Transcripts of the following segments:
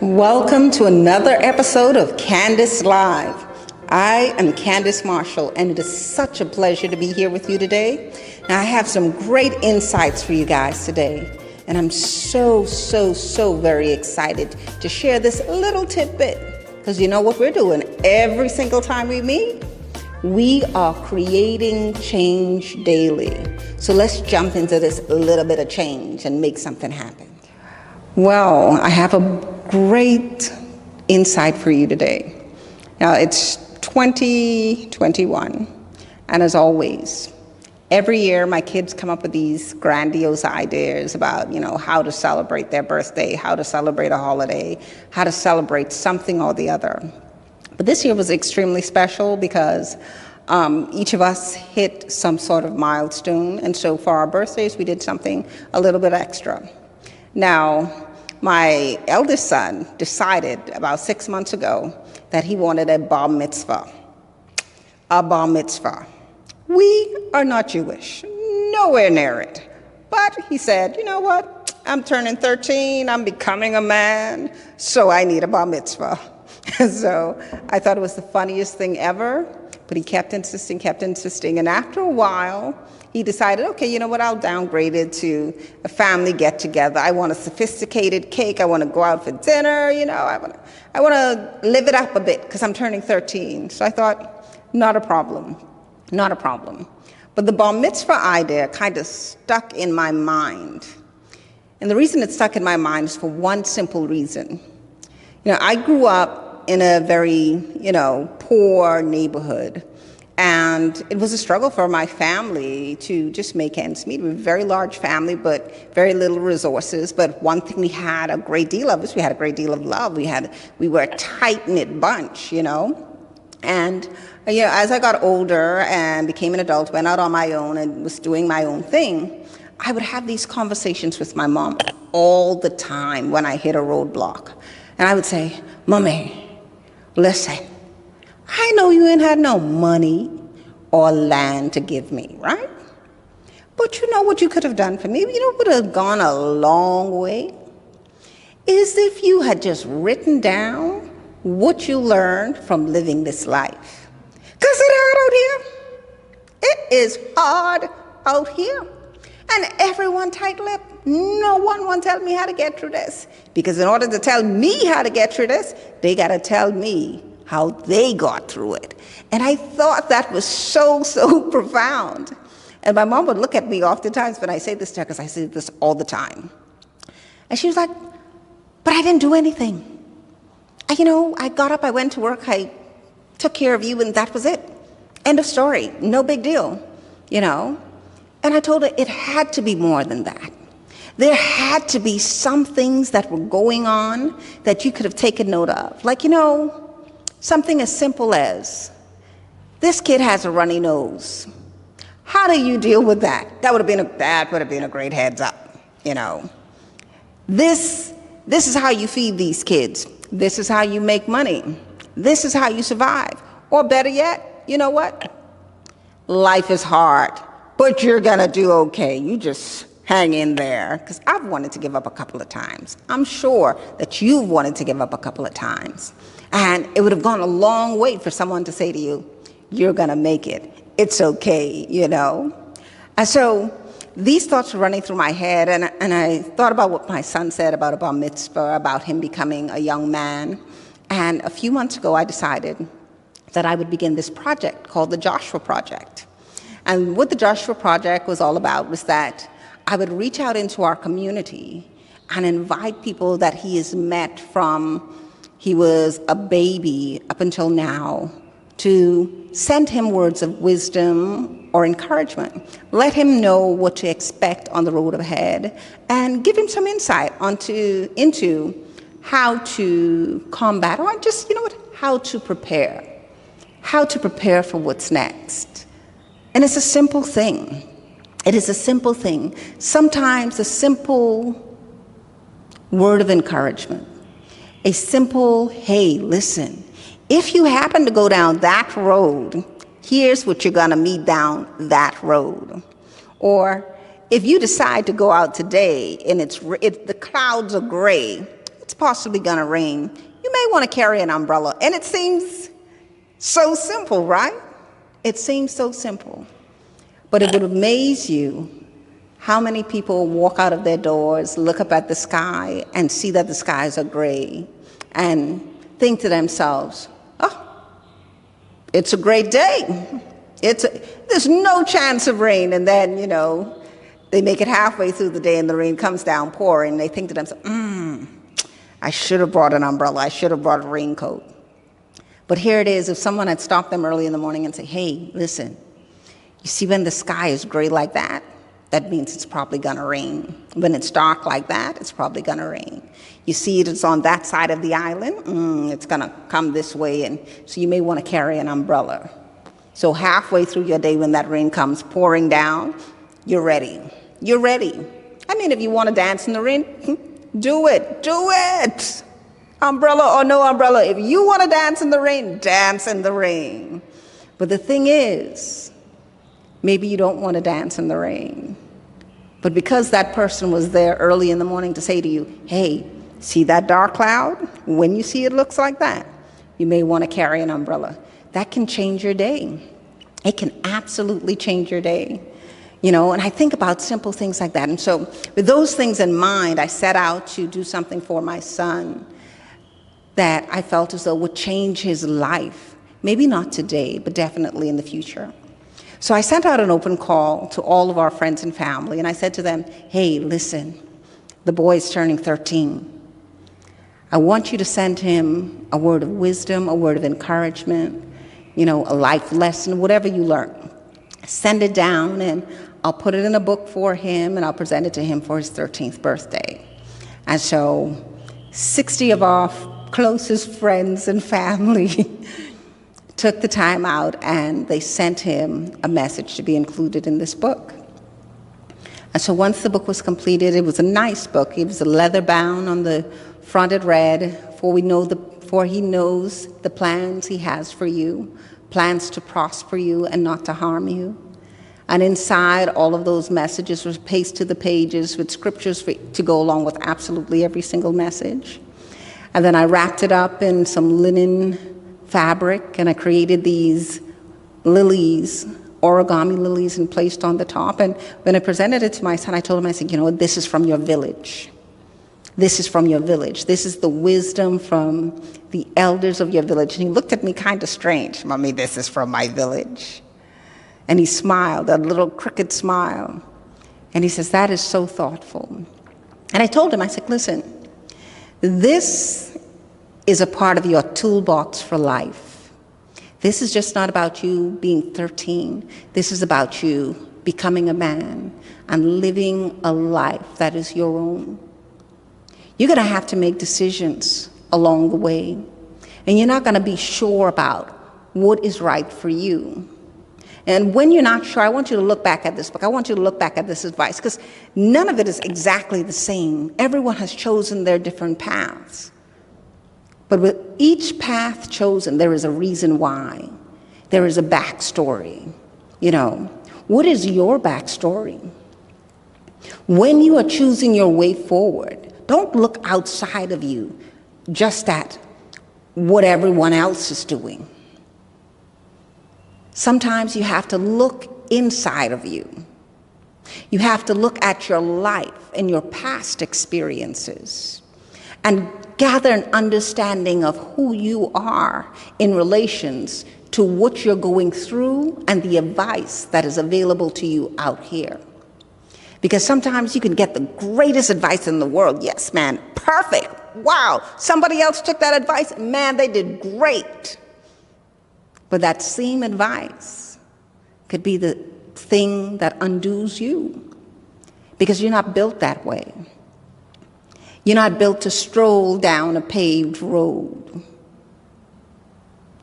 Welcome to another episode of Candis Live. I am Candis Marshall, and it is such a pleasure to be here with you today. Now, I have some great insights for you guys today, and I'm so very excited to share this little tidbit, because you know what we're doing every single time we meet? We are creating change daily. So let's jump into this little bit of change and make something happen. Well, I have a great insight for you today. Now, it's 2021, and as always, every year my kids come up with these grandiose ideas about, how to celebrate their birthday, how to celebrate a holiday, how to celebrate something or the other. But this year was extremely special because each of us hit some sort of milestone, and so for our birthdays, we did something a little bit extra. Now, my eldest son decided about 6 months ago that he wanted a bar mitzvah. A bar mitzvah. We are not Jewish, nowhere near it. But he said, you know what? I'm turning 13, I'm becoming a man, so I need a bar mitzvah. So I thought it was the funniest thing ever, but he kept insisting. And after a while, he decided, okay, you know what, I'll downgrade it to a family get-together. I want a sophisticated cake. I want to go out for dinner, I want to live it up a bit because I'm turning 13. So I thought, not a problem. But the bar mitzvah idea kind of stuck in my mind. And the reason it stuck in my mind is for one simple reason. I grew up in a very, poor neighborhood. And it was a struggle for my family to just make ends meet. We were a very large family, but very little resources. But one thing we had a great deal of is we had a great deal of love. We were a tight-knit bunch, And, as I got older and became an adult, went out on my own and was doing my own thing, I would have these conversations with my mom all the time when I hit a roadblock. And I would say, Mommy, listen, I know you ain't had no money or land to give me, right? But you know what you could have done for me? Would have gone a long way? Is if you had just written down what you learned from living this life. Because it's hard out here. It is hard out here. And everyone tight-lipped. No one will tell me how to get through this. Because in order to tell me how to get through this, they got to tell me how they got through it. And I thought that was so profound. And my mom would look at me oftentimes when I say this to her, because I say this all the time. And she was like, but I didn't do anything. I got up, I went to work, I took care of you, and that was it. End of story. No big deal, And I told her it had to be more than that. There had to be some things that were going on that you could have taken note of. Like, something as simple as, this kid has a runny nose. How do you deal with that? That would have been a great heads up, This is how you feed these kids. This is how you make money. This is how you survive. Or better yet, you know what? Life is hard, but you're gonna do okay. You just hang in there. Because I've wanted to give up a couple of times. I'm sure that you've wanted to give up a couple of times. And it would have gone a long way for someone to say to you, you're gonna make it. It's okay, And so these thoughts were running through my head, and I thought about what my son said about a bar mitzvah, about him becoming a young man. And a few months ago, I decided that I would begin this project called the Joshua Project. And what the Joshua Project was all about was that I would reach out into our community and invite people that he has met from he was a baby up until now, to send him words of wisdom or encouragement. Let him know what to expect on the road ahead, and give him some insight into how to combat, or just, how to prepare for what's next. And it's a simple thing. It is a simple thing. Sometimes a simple word of encouragement, a simple, hey, listen, if you happen to go down that road, Here's what you're going to meet down that road. Or if you decide to go out today and the clouds are gray, it's possibly going to rain, you may want to carry an umbrella. And it seems so simple, right? It seems so simple. But it would amaze you how many people walk out of their doors, look up at the sky, and see that the skies are gray, and think to themselves, oh, it's a great day. There's no chance of rain. And then, they make it halfway through the day and the rain comes down pouring, and they think to themselves, I should have brought an umbrella. I should have brought a raincoat. But here it is, if someone had stopped them early in the morning and said, hey, listen, you see when the sky is gray like that, that means it's probably going to rain. When it's dark like that, it's probably going to rain. You see it's on that side of the island, it's going to come this way, and so you may want to carry an umbrella. So halfway through your day when that rain comes pouring down, you're ready. You're ready. I mean, if you want to dance in the rain, do it. Do it. Umbrella or no umbrella. If you want to dance in the rain, dance in the rain. But the thing is, maybe you don't want to dance in the rain. But because that person was there early in the morning to say to you, hey, see that dark cloud? When you see it looks like that, you may want to carry an umbrella. That can change your day. It can absolutely change your day. And I think about simple things like that. And so with those things in mind, I set out to do something for my son that I felt as though would change his life. Maybe not today, but definitely in the future. So I sent out an open call to all of our friends and family, and I said to them, hey, listen, the boy's turning 13. I want you to send him a word of wisdom, a word of encouragement, a life lesson, whatever you learn. Send it down, and I'll put it in a book for him, and I'll present it to him for his 13th birthday. And so 60 of our closest friends and family took the time out, and they sent him a message to be included in this book. And so once the book was completed, it was a nice book. It was a leather bound. On the front it read, for he knows the plans he has for you, plans to prosper you and not to harm you. And inside, all of those messages were pasted to the pages with scriptures to go along with absolutely every single message. And then I wrapped it up in some linen fabric, and I created these lilies, origami lilies, and placed on the top. And when I presented it to my son, I told him, I said, this is from your village. This is from your village. This is the wisdom from the elders of your village. And he looked at me kind of strange. Mommy, this is from my village. And he smiled, a little crooked smile. And he says, that is so thoughtful. And I told him, I said, listen, this is a part of your toolbox for life. This is just not about you being 13. This is about you becoming a man and living a life that is your own. You're going to have to make decisions along the way. And you're not going to be sure about what is right for you. And when you're not sure, I want you to look back at this book. I want you to look back at this advice, because none of it is exactly the same. Everyone has chosen their different paths. But with each path chosen, there is a reason why. There is a backstory. What is your backstory? When you are choosing your way forward, don't look outside of you just at what everyone else is doing. Sometimes you have to look inside of you. You have to look at your life and your past experiences and gather an understanding of who you are in relations to what you're going through and the advice that is available to you out here. Because sometimes you can get the greatest advice in the world. Yes, man, perfect. Wow, somebody else took that advice. Man, they did great. But that same advice could be the thing that undoes you, because you're not built that way. You're not built to stroll down a paved road.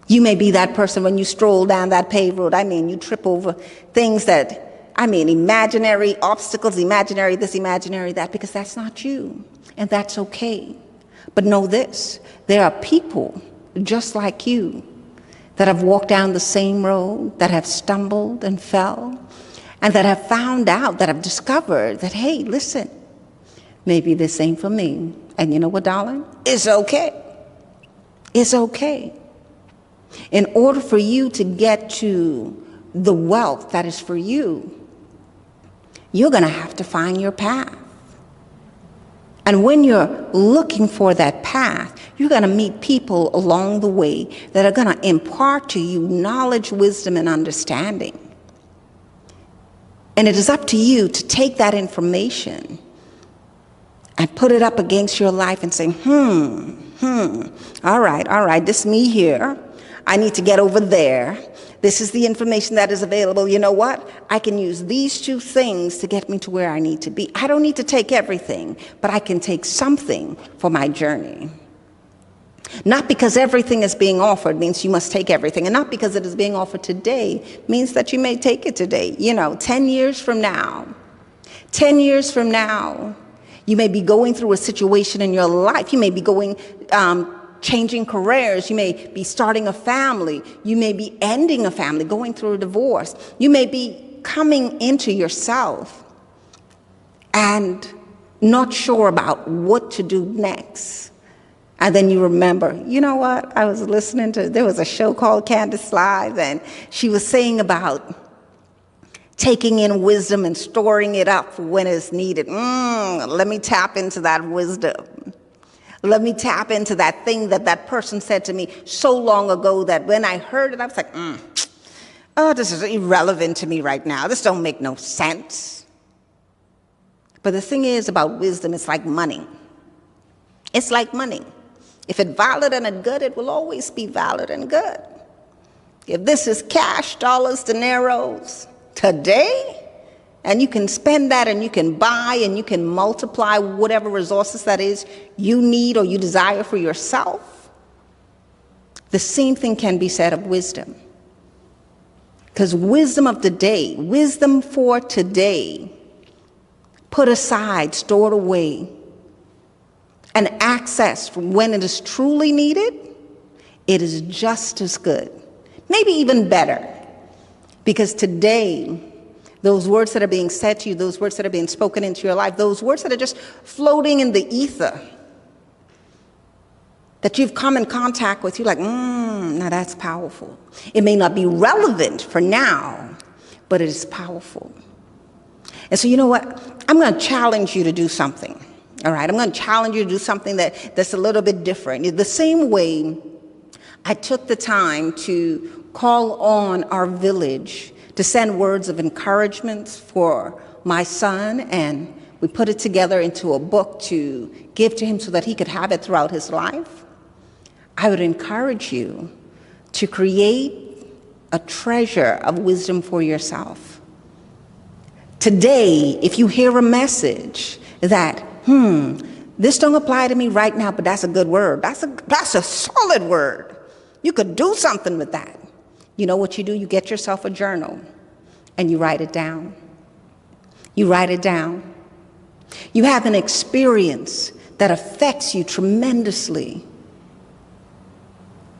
You may be that person when you stroll down that paved road. You trip over things imaginary obstacles, imaginary this, imaginary that, because that's not you, and that's okay. But know this, there are people just like you that have walked down the same road, that have stumbled and fell, and that have found out, that have discovered that, hey, listen, maybe this ain't for me. And you know what, darling? It's okay. It's okay. In order for you to get to the wealth that is for you, you're going to have to find your path. And when you're looking for that path, you're going to meet people along the way that are going to impart to you knowledge, wisdom, and understanding. And it is up to you to take that information and put it up against your life and say, all right, this is me here. I need to get over there. This is the information that is available. You know what? I can use these two things to get me to where I need to be. I don't need to take everything, but I can take something for my journey. Not because everything is being offered means you must take everything, and not because it is being offered today means that you may take it today. 10 years from now, you may be going through a situation in your life. You may be changing careers. You may be starting a family. You may be ending a family, going through a divorce. You may be coming into yourself and not sure about what to do next. And then you remember, you know what? I was listening there was a show called Candis Live, and she was saying about taking in wisdom and storing it up for when it's needed. Let me tap into that wisdom. Let me tap into that thing that person said to me so long ago that when I heard it, I was like, this is irrelevant to me right now. This don't make no sense. But the thing is about wisdom, it's like money. It's like money. If it's valid and it's good, it will always be valid and good. If this is cash, dollars, dineros, today, and you can spend that and you can buy and you can multiply whatever resources that is you need or you desire for yourself, the same thing can be said of wisdom. Because wisdom of the day, wisdom for today, put aside, stored away, and accessed when it is truly needed, it is just as good, maybe even better. Because today, those words that are being said to you, those words that are being spoken into your life, those words that are just floating in the ether, that you've come in contact with, you're like, now that's powerful. It may not be relevant for now, but it is powerful. And so you know what? I'm going to challenge you to do something. All right, I'm going to challenge you to do something that's a little bit different. The same way I took the time to call on our village to send words of encouragement for my son, and we put it together into a book to give to him so that he could have it throughout his life. I would encourage you to create a treasure of wisdom for yourself. Today, if you hear a message that, this don't apply to me right now, but that's a good word. That's a solid word. You could do something with that. You know what you do? You get yourself a journal and you write it down. You write it down. You have an experience that affects you tremendously.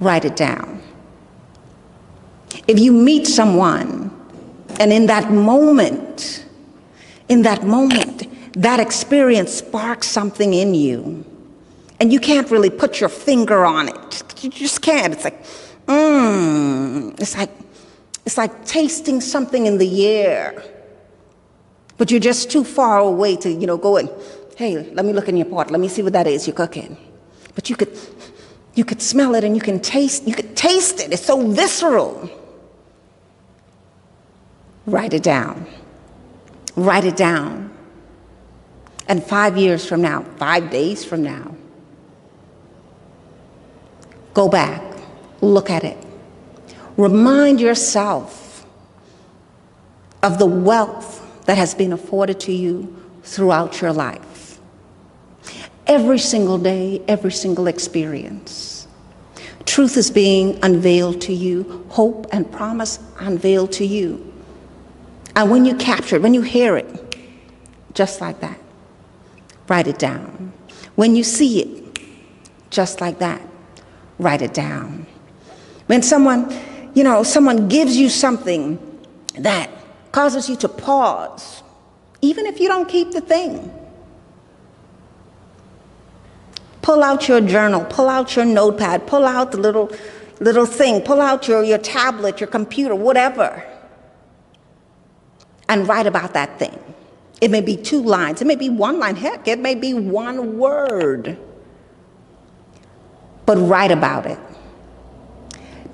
Write it down. If you meet someone and in that moment, that experience sparks something in you, and you can't really put your finger on it. You just can't. It's like, it's like tasting something in the air, but you're just too far away to, go and, hey, let me look in your pot. Let me see what that is you're cooking. But you could smell it and you could taste it. It's so visceral. Write it down. Write it down. And 5 years from now, 5 days from now, go back, look at it. Remind yourself of the wealth that has been afforded to you throughout your life. Every single day, every single experience. Truth is being unveiled to you, hope and promise unveiled to you. And when you capture it, when you hear it, just like that, write it down. When you see it, just like that, write it down. When someone gives you something that causes you to pause, even if you don't keep the thing. Pull out your journal, pull out your notepad, pull out the little thing, pull out your tablet, your computer, whatever, and write about that thing. It may be 2 lines, it may be 1 line, heck, it may be 1 word, but write about it.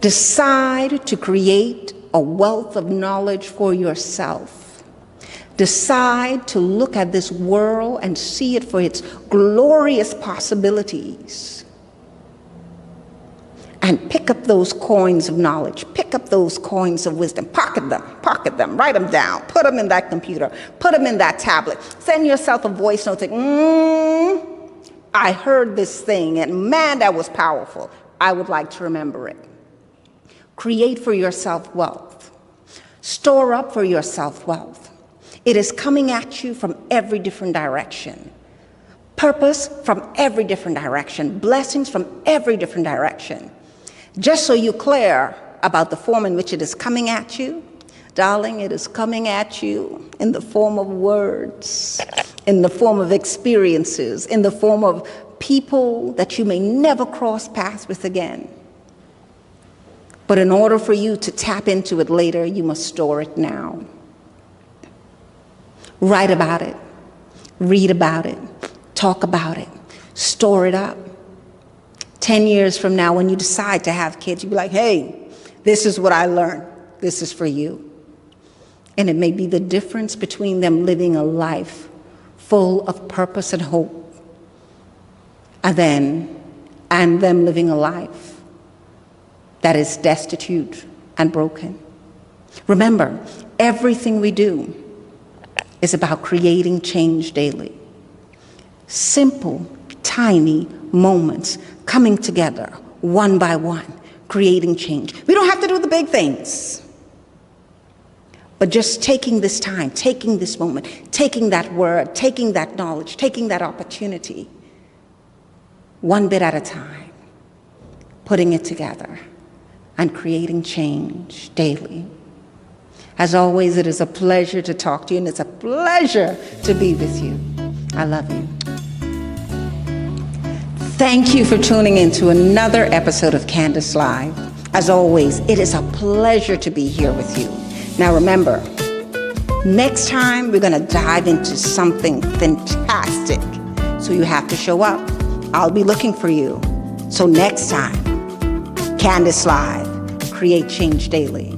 Decide to create a wealth of knowledge for yourself. Decide to look at this world and see it for its glorious possibilities. And pick up those coins of knowledge, pick up those coins of wisdom, pocket them, write them down, put them in that computer, put them in that tablet. Send yourself a voice note saying, I heard this thing, and man, that was powerful. I would like to remember it. Create for yourself wealth. Store up for yourself wealth. It is coming at you from every different direction. Purpose from every different direction. Blessings from every different direction. Just so you're clear about the form in which it is coming at you, darling, it is coming at you in the form of words, in the form of experiences, in the form of people that you may never cross paths with again. But in order for you to tap into it later, you must store it now. Write about it, read about it, talk about it, store it up. 10 years from now, when you decide to have kids, you'll be like, hey, this is what I learned. This is for you. And it may be the difference between them living a life full of purpose and hope and them living a life that is destitute and broken. Remember, everything we do is about creating change daily. Simple, tiny moments coming together, one by one, creating change. We don't have to do the big things, but just taking this time, taking this moment, taking that word, taking that knowledge, taking that opportunity, one bit at a time, putting it together, and creating change daily. As always, it is a pleasure to talk to you, and it's a pleasure to be with you. I love you. Thank you for tuning in to another episode of Candis Live. As always, it is a pleasure to be here with you. Now remember, next time we're going to dive into something fantastic. So you have to show up. I'll be looking for you. So next time, Candis Live, create change daily.